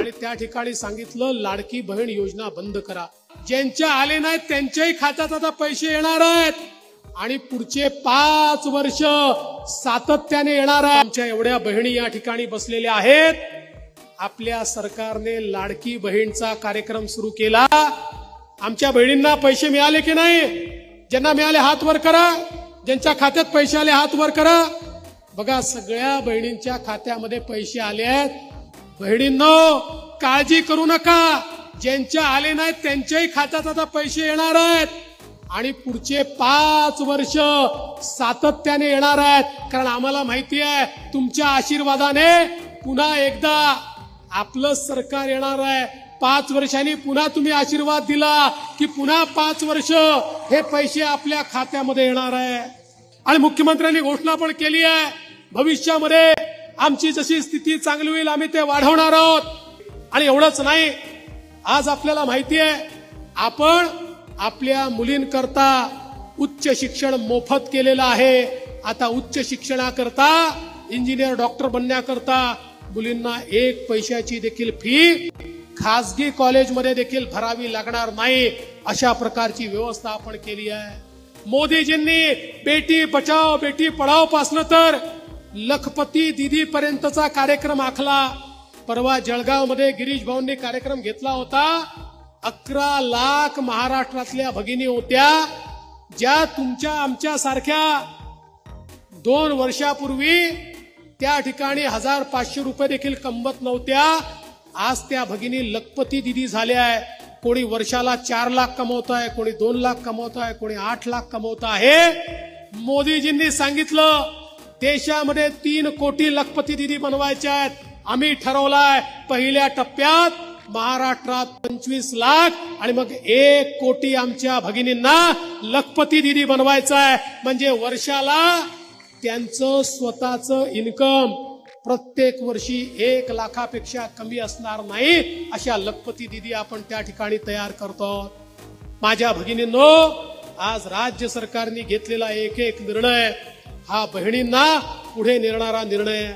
आणि त्या ठिकाणी सांगितलं लाडकी बहीण योजना बंद करा. ज्यांच्या आले नाहीत त्यांच्याही खात्यात आता पैसे येणार आहेत आणि पुढचे 5 वर्ष सातत्याने येणार आहे. आमच्या एवढ्या बहिणी या ठिकाणी बसलेल्या आहेत. आपल्या सरकारने लाडकी बहीणचा कार्यक्रम सुरू केला. आमच्या बहिणींना पैसे मिळाले की नाही? ज्यांना मिळाले हात वर करा. ज्यांच्या खात्यात पैसे आले हात वर करा. बघा, सगळ्या बहिणींच्या खात्यामध्ये पैसे आले आहेत. बहिणींनो, काळजी करू नका. ज्यांच्या आले नाहीत त्यांच्याही खात्यात आता पैसे येणार आहेत आणि पुढचे 5 वर्ष सातत्याने येणार आहेत. कारण आम्हाला माहिती आहे तुमच्या आशीर्वादाने पुन्हा एकदा आपलं सरकार येणार आहे. 5 वर्षांनी पुन्हा तुम्ही आशीर्वाद दिला की पुन्हा 5 वर्ष हे पैसे आपल्या खात्यामध्ये येणार आहे. आणि मुख्यमंत्र्यांनी घोषणा पण केली आहे, भविष्यामध्ये आमची जशी स्थिती चांगली होईल आम्ही ते वाढवणार आहोत. आणि एवढंच नाही, आज आपल्याला माहिती आहे आपण आपल्या मुलींकरता उच्च शिक्षण मोफत केलेलं आहे. आता उच्च शिक्षणाकरता, इंजिनियर डॉक्टर बनण्याकरता मुलींना 1 पैशाची देखील फी खासगी कॉलेजमध्ये देखील भरावी लागणार नाही. अशा प्रकारची व्यवस्था आपण केली आहे. मोदीजींनी बेटी बचाओ बेटी पढाओ पासनं तर लखपती दीदी पर्यंतचा कार्यक्रम आखला. परवा जळगावमध्ये गिरीश भाऊंनी कार्यक्रम घेतला होता. 11 लाख महाराष्ट्रातल्या भगिनी होत्या ज्या तुमच्या आमच्या सारख्या 2 वर्षापूर्वी त्या ठिकाणी 1500 रुपये देखील कमवत नव्हत्या. आज त्या भगिनी लखपती दीदी झाल्या आहे. कोणी वर्षाला 4 लाख कमवत आहे, कोणी 2 लाख कमवत आहे, कोणी 8 लाख कमवत आहे. मोदीजींनी सांगितलं देशामध्ये 3 कोटी लखपती दीदी बनवायच्या आहेत. आम्ही ठरवलाय पहिल्या टप्प्यात महाराष्ट्रात 25 लाख आणि मग 1 कोटी आमच्या भगिनींना लखपती दीदी बनवायचं आहे. म्हणजे वर्षाला त्यांचं स्वतःचं इन्कम प्रत्येक वर्षी 1 लाखापेक्षा कमी असणार नाही. अशा लखपती दीदी आपण त्या ठिकाणी तयार करतो. माझ्या भगिनींनो, आज राज्य सरकारने घेतलेला एक निर्णय हा बहिणींना पुढे नेणारा निर्णय.